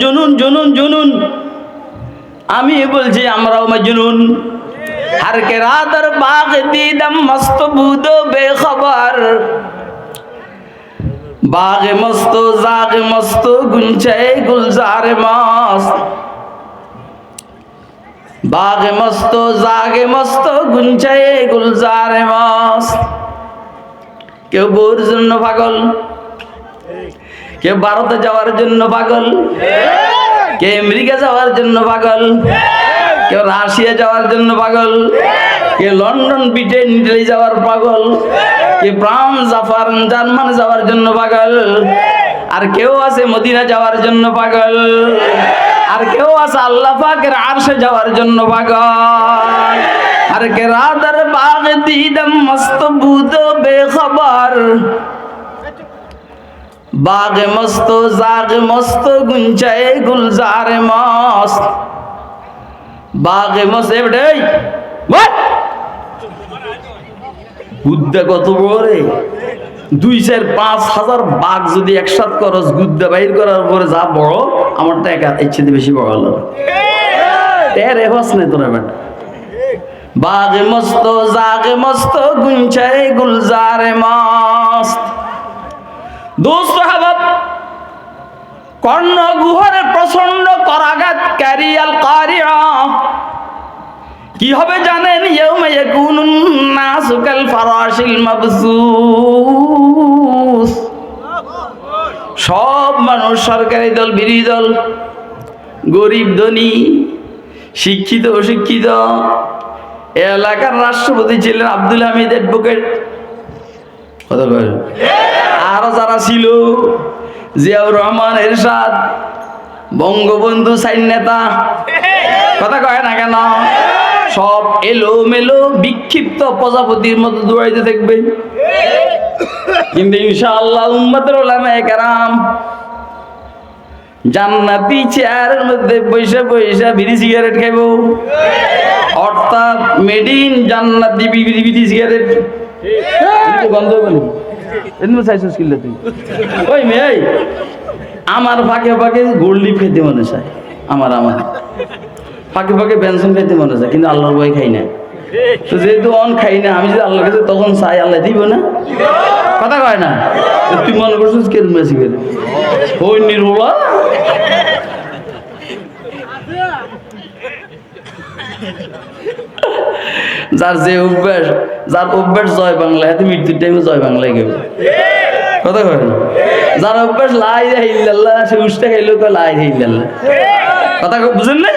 জুনুন জুনুন জুনুন। আমি বলছি আমরাও মাজনুন। हर के रादर बाग दीदम मस्त बूदो बेखबर बाग मस्तो जाग मस्तो गुंचे गुलजार मस्त बाग मस्तो जागे मस्तो गुंचे गुलजार मस्त। কেউ বউর জন্য পাগল, কেউ ভারতে যাওয়ার জন্য পাগল, কেউ আমেরিকা যাওয়ার জন্য পাগল, কেউ রাশিয়া যাওয়ার জন্য পাগল, কেউ লন্ডন ব্রিটেন ইটালি যাওয়ার পাগল, কেউ ফ্রান্স জাপান জার্মান যাওয়ার জন্য পাগল, আর কেউ আছে মদিনা যাওয়ার জন্য পাগল, আর কেউ আছে আল্লাহ পাকের আরশে যাওয়ার জন্য পাগল। আর কে রাদার বাগ দিদম মস্ত বুদো বেখবর बाग मस्तो जाग मस्तो गुंचाए गुलजार मस्त बाग मस्त बेटे গুদ্দা কত বড় রে 2-4-5 হাজার বাঘ যদি একসাথ করস গুদ্দা বাইর করার পরে যা বড় আমার টাকা ইচ্ছে বেশি বড় হলো তেরে হস না তোরা বেটা বাগ মস্ত জাগ মস্ত গুঞ্চাए गुलजार मस्त। दोस्त হাবাব কর্ণ গুহরে প্রচন্ড করাঘাত কারিয়াল কারিয়া কি হবে জানেন ইয়াউমা ইয়াকুনুন নাসু কাল ফারাশিল মাবসুস। সব মানুষ সরকারি দল বিরোধী দল গরিব ধনী শিক্ষিত অশিক্ষিত এলাকার রাষ্ট্রপতি ছিলেন আব্দুল হামিদ অ্যাডভোকেট কথা কয় আরো যারা ছিল জিয়াউর রহমান এরশাদ বঙ্গবন্ধু সাইন নেতা কথা কয় না কেন সব এলো মেলো বিক্ষিপ্ত প্রজাপতির মতো দৌড়াইতে থাকবে কিন্তু ইনশাআল্লাহ উম্মতের উলামায়ে কেরাম জান্নাতি চেয়ারের মধ্যে বৈশা বৈশা বিড়ি সিগারেট খাইব অর্থাৎ মেড ইন জান্নাতি বিড়ি সিগারেট বন্ধ করবো ওই মেয়ে আমার ফাঁকে ফাঁকে গোল্ড খেতে মনে চায় আমার ফাঁকে ফাঁকে বেনসন খাইতে মনে চায় কিন্তু আল্লাহর ভয় খাই না তো যেহেতু অন খাই না আমি যদি আল্লাহর কাছে তখন চাই আল্লাহ দিব না কথা কয় না তুই মনে করছিস কে মেসি গেলে ওই নির্মলা যার যে অভ্যাস যার অভ্যাস জয় বাংলা এত মৃত্যুর টাইমে জয় বাংলায় গেল কথা কয় না যার অভ্যাস লা ইলাহা ইল্লাল্লাহ সে উষ্টা খাইলেও লা ইলাহা ইল্লাল্লাহ কথা বুঝেন না